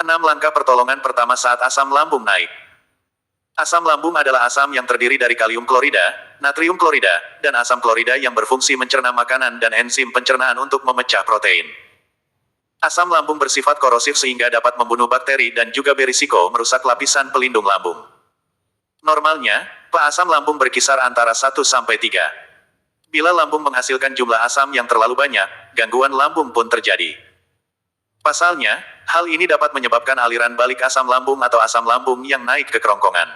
6 langkah pertolongan pertama saat asam lambung naik. Asam lambung adalah asam yang terdiri dari kalium klorida, natrium klorida, dan asam klorida yang berfungsi mencerna makanan dan enzim pencernaan untuk memecah protein. Asam lambung bersifat korosif sehingga dapat membunuh bakteri dan juga berisiko merusak lapisan pelindung lambung. Normalnya, asam lambung berkisar antara 1 sampai 3. Bila lambung menghasilkan jumlah asam yang terlalu banyak, gangguan lambung pun terjadi. Pasalnya, hal ini dapat menyebabkan aliran balik asam lambung atau asam lambung yang naik ke kerongkongan.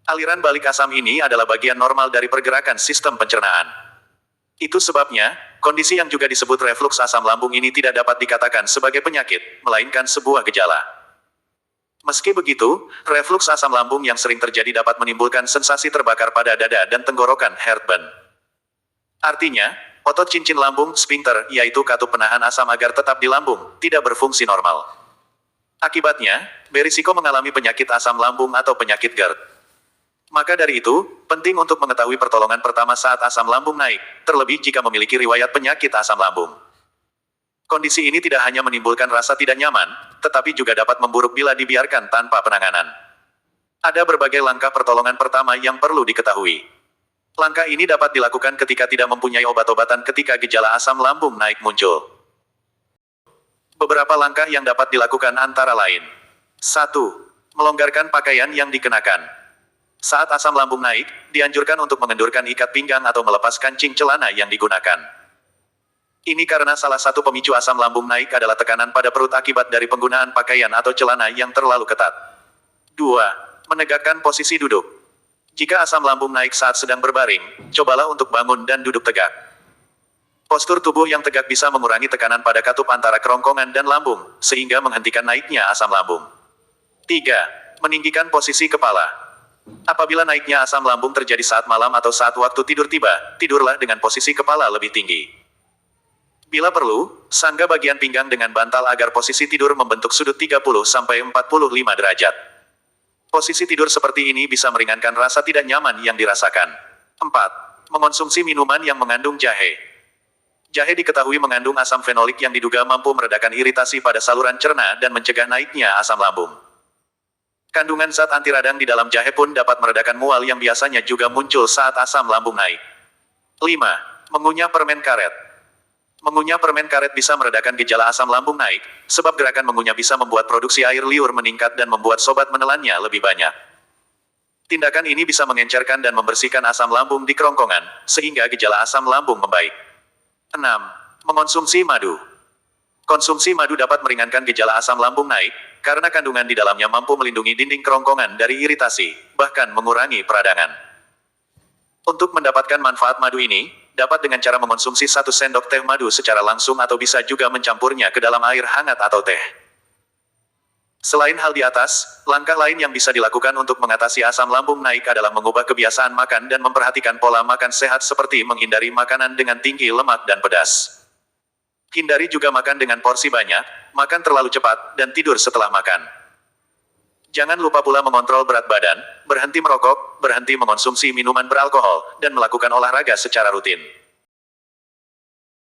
Aliran balik asam ini adalah bagian normal dari pergerakan sistem pencernaan. Itu sebabnya, kondisi yang juga disebut refluks asam lambung ini tidak dapat dikatakan sebagai penyakit, melainkan sebuah gejala. Meski begitu, refluks asam lambung yang sering terjadi dapat menimbulkan sensasi terbakar pada dada dan tenggorokan heartburn. Artinya, otot cincin lambung, sphincter, yaitu katup penahan asam agar tetap di lambung, tidak berfungsi normal. Akibatnya, berisiko mengalami penyakit asam lambung atau penyakit GERD. Maka dari itu, penting untuk mengetahui pertolongan pertama saat asam lambung naik, terlebih jika memiliki riwayat penyakit asam lambung. Kondisi ini tidak hanya menimbulkan rasa tidak nyaman, tetapi juga dapat memburuk bila dibiarkan tanpa penanganan. Ada berbagai langkah pertolongan pertama yang perlu diketahui. Langkah ini dapat dilakukan ketika tidak mempunyai obat-obatan ketika gejala asam lambung naik muncul. Beberapa langkah yang dapat dilakukan antara lain. 1. Melonggarkan pakaian yang dikenakan. Saat asam lambung naik, dianjurkan untuk mengendurkan ikat pinggang atau melepas kancing celana yang digunakan. Ini karena salah satu pemicu asam lambung naik adalah tekanan pada perut akibat dari penggunaan pakaian atau celana yang terlalu ketat. 2. Menegakkan posisi duduk. Jika asam lambung naik saat sedang berbaring, cobalah untuk bangun dan duduk tegak. Postur tubuh yang tegak bisa mengurangi tekanan pada katup antara kerongkongan dan lambung, sehingga menghentikan naiknya asam lambung. 3. Meninggikan posisi kepala. Apabila naiknya asam lambung terjadi saat malam atau saat waktu tidur tiba, tidurlah dengan posisi kepala lebih tinggi. Bila perlu, sanggah bagian pinggang dengan bantal agar posisi tidur membentuk sudut 30-45 derajat. Posisi tidur seperti ini bisa meringankan rasa tidak nyaman yang dirasakan. 4. Mengonsumsi minuman yang mengandung jahe. Jahe diketahui mengandung asam fenolik yang diduga mampu meredakan iritasi pada saluran cerna dan mencegah naiknya asam lambung. Kandungan zat anti radang di dalam jahe pun dapat meredakan mual yang biasanya juga muncul saat asam lambung naik. 5. Mengunyah permen karet. Mengunyah permen karet bisa meredakan gejala asam lambung naik, sebab gerakan mengunyah bisa membuat produksi air liur meningkat dan membuat sobat menelannya lebih banyak. Tindakan ini bisa mengencerkan dan membersihkan asam lambung di kerongkongan, sehingga gejala asam lambung membaik. 6. Mengonsumsi madu. Konsumsi madu dapat meringankan gejala asam lambung naik, karena kandungan di dalamnya mampu melindungi dinding kerongkongan dari iritasi, bahkan mengurangi peradangan. Untuk mendapatkan manfaat madu ini, dapat dengan cara mengonsumsi 1 sendok teh madu secara langsung atau bisa juga mencampurnya ke dalam air hangat atau teh. Selain hal di atas, langkah lain yang bisa dilakukan untuk mengatasi asam lambung naik adalah mengubah kebiasaan makan dan memperhatikan pola makan sehat seperti menghindari makanan dengan tinggi lemak dan pedas. Hindari juga makan dengan porsi banyak, makan terlalu cepat, dan tidur setelah makan. Jangan lupa pula mengontrol berat badan, berhenti merokok, berhenti mengonsumsi minuman beralkohol, dan melakukan olahraga secara rutin.